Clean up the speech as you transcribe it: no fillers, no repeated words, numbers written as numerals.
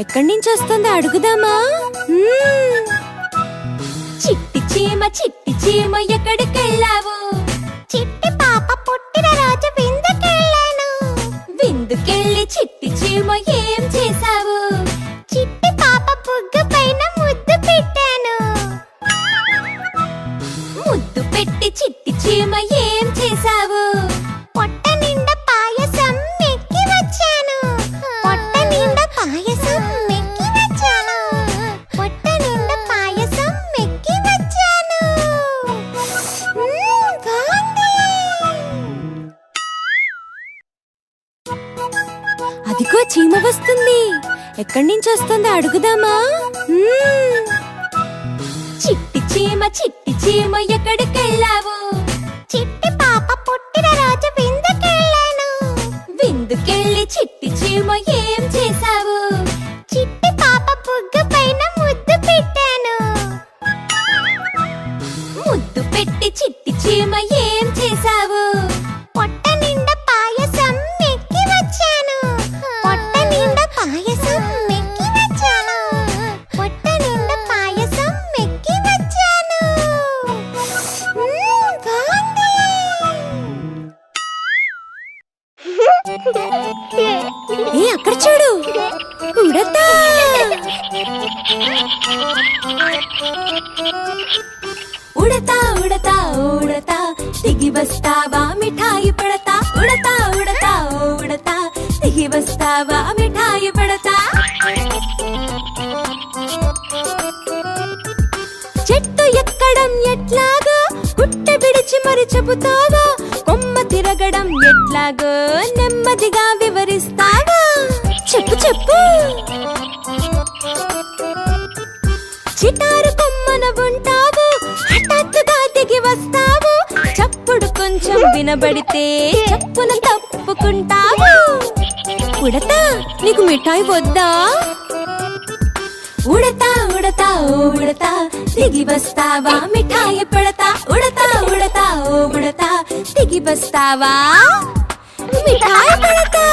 ఎక్కడి నుంచి వస్తుందో అడుగుదామా? చిట్టి చీమ ఎక్కడికెళ్ళావు? చిట్టి పాప పుట్టిన రోజు విందుకెళ్ళాను. విందుకెళ్ళి చిట్టి చీమ ఏం చేశావు? చిట్టి పాప బుగ్గ పైన ముద్దు పెట్టాను. ముద్దు పెట్టి చిట్టి చీమ ఏం చేశావు? పొట్ట నిండా పాయసం మెక్కి వచ్చాను. పొట్ట నిండా పాయసం మెక్కి వచ్చాను. పొట్ట నిండా పాయసం మెక్కి వచ్చాను. బాగుంది. అదిగో చీమ వస్తుంది. ఎక్కడి నుంచి వస్తుందో అడుగుదామా? చిట్టి చీమ ఎక్కడికెళ్ళావు? చిట్టి పాప పుట్టిన రోజు విందుకెళ్ళాను. విందుకెళ్ళి చిట్టి చీమ ఏం చేశావు? చిట్టి పాప బుగ్గ పైన ముద్దు పెట్టాను. ముద్దు పెట్టి చిట్టి చీమ ఏం చేశావు? పొట్ట నిండా పాయసం మెక్కి వచ్చాను. పొట్ట నిండా పాయసం మెక్కి వచ్చాను. పొట్ట నిండా పాయసం మెక్కి వచ్చాను. బాగుంది. ఏ అక్కడ చూడు, ఉడతా. ఉడతా ఉడతా ఉడతా దిగి వస్తావా మిఠాయి పడతా. ఉడతా ఉడతా ఉడతా దిగి వస్తావా మిఠాయి పడతా. చెట్టు ఎక్కడం ఎట్లాగో గుట్ట విడిచి మరి చెబుతావా? కొమ్మ తిరగడం ఎట్లాగో నెమ్మదిగా వివరిస్తావా? చెప్పు చెప్పు. చిటారు కొమ్మన ఉంటావు, హఠాత్తుగా దిగి వస్తావు. చప్పుడు కొంచెం వినబడితే చప్పున తప్పుకుంటావు. ఉడతా, నీకు మిఠాయి వద్దా? ఉడతా ఉడతా ఉడతా దిగి వస్తావా మిఠాయి పడతా. ఉడతా ఉడతా ఉడతా దిగి వస్తావా మిఠాయి పడతా.